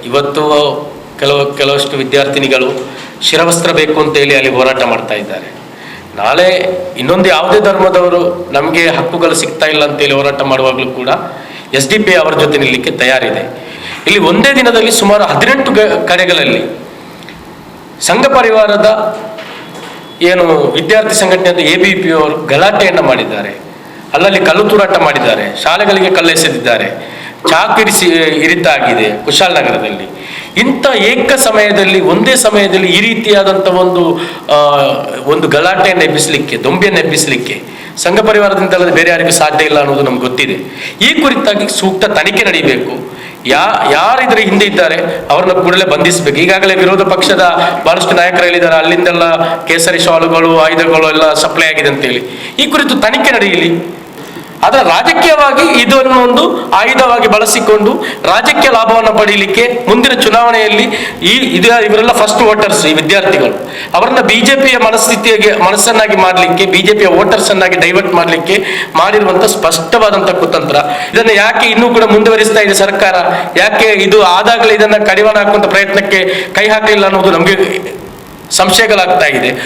ಇವತ್ತು ಕೆಲವಷ್ಟು ವಿದ್ಯಾರ್ಥಿನಿಗಳು ಶಿರವಸ್ತ್ರ ಬೇಕು ಅಂತ ಹೇಳಿ ಅಲ್ಲಿ ಹೋರಾಟ ಮಾಡ್ತಾ ಇದ್ದಾರೆ. ನಾಳೆ ಇನ್ನೊಂದು ಯಾವುದೇ ಧರ್ಮದವರು ನಮಗೆ ಹಕ್ಕುಗಳು ಸಿಗ್ತಾ ಇಲ್ಲ ಅಂತೇಳಿ ಹೋರಾಟ ಮಾಡುವಾಗಲೂ ಕೂಡ SDP ಅವರ ಜೊತೆ ನಿಲ್ಲಕ್ಕೆ ತಯಾರಿದೆ. ಇಲ್ಲಿ ಒಂದೇ ದಿನದಲ್ಲಿ ಸುಮಾರು 18 ಕಡೆಗಳಲ್ಲಿ ಸಂಘ ಪರಿವಾರದ ಏನು ವಿದ್ಯಾರ್ಥಿ ಸಂಘಟನೆಯಾದ ABP ಅವರು ಗಲಾಟೆಯನ್ನು ಮಾಡಿದ್ದಾರೆ. ಅಲ್ಲಲ್ಲಿ ಕಲ್ಲು ತೂರಾಟ ಮಾಡಿದ್ದಾರೆ, ಶಾಲೆಗಳಿಗೆ ಕಲ್ಲೆಸೆದಿದ್ದಾರೆ, ಚಾಕಿರಿಸಿ ಇರಿತ ಆಗಿದೆ ಕುಶಾಲನಗರದಲ್ಲಿ. ಇಂಥ ಸಮಯದಲ್ಲಿ ಒಂದೇ ಸಮಯದಲ್ಲಿ ಈ ರೀತಿಯಾದಂಥ ಒಂದು ಗಲಾಟೆಯನ್ನು ಎಬ್ಬಿಸಲಿಕ್ಕೆ, ದೊಂಬಿಯನ್ನು ಎಬ್ಬಿಸಲಿಕ್ಕೆ ಸಂಘ ಪರಿವಾರದಿಂದಲೇ ಬೇರೆ ಯಾರಿಗೂ ಸಾಧ್ಯ ಇಲ್ಲ ಅನ್ನೋದು ನಮ್ಗೆ ಗೊತ್ತಿದೆ. ಈ ಕುರಿತಾಗಿ ಸೂಕ್ತ ತನಿಖೆ ನಡೀಬೇಕು. ಯಾರು ಇದರ ಹಿಂದೆ ಇದ್ದಾರೆ ಅವ್ರನ್ನ ಕೂಡಲೇ ಬಂಧಿಸಬೇಕು. ಈಗಾಗಲೇ ವಿರೋಧ ಪಕ್ಷದ ಬಹಳಷ್ಟು ನಾಯಕರು ಹೇಳಿದ್ದಾರೆ, ಅಲ್ಲಿಂದೆಲ್ಲ ಕೇಸರಿ ಶಾಲುಗಳು, ಆಯುಧಗಳು ಎಲ್ಲ ಸಪ್ಲೈ ಆಗಿದೆ ಅಂತೇಳಿ. ಈ ಕುರಿತು ತನಿಖೆ ನಡೆಯಲಿ. ಆದರೆ ರಾಜಕೀಯವಾಗಿ ಇದನ್ನು ಒಂದು ಆಯುಧವಾಗಿ ಬಳಸಿಕೊಂಡು ರಾಜಕೀಯ ಲಾಭವನ್ನು ಪಡೆಯಲಿಕ್ಕೆ ಮುಂದಿನ ಚುನಾವಣೆಯಲ್ಲಿ ಇವರೆಲ್ಲ ಫಸ್ಟ್ ವೋಟರ್ಸ್, ಈ ವಿದ್ಯಾರ್ಥಿಗಳು ಅವರನ್ನ BJPಯ ಮನಸ್ಸನ್ನಾಗಿ ಮಾಡಲಿಕ್ಕೆ, BJPಯ ವೋಟರ್ಸ್ ಅನ್ನಾಗಿ ಡೈವರ್ಟ್ ಮಾಡಲಿಕ್ಕೆ ಮಾಡಿರುವಂತ ಸ್ಪಷ್ಟವಾದಂತ ಕುತಂತ್ರ. ಇದನ್ನು ಯಾಕೆ ಇನ್ನೂ ಕೂಡ ಮುಂದುವರಿಸ್ತಾ ಇದೆ ಸರ್ಕಾರ? ಯಾಕೆ ಇದು ಆದಾಗಲೇ ಇದನ್ನ ಕಡಿವಾಣ ಹಾಕುವಂತ ಪ್ರಯತ್ನಕ್ಕೆ ಕೈ ಹಾಕಲಿಲ್ಲ ಅನ್ನೋದು ನಮಗೆ ಸಂಶಯಗಳಾಗ್ತಾ ಇದೆ.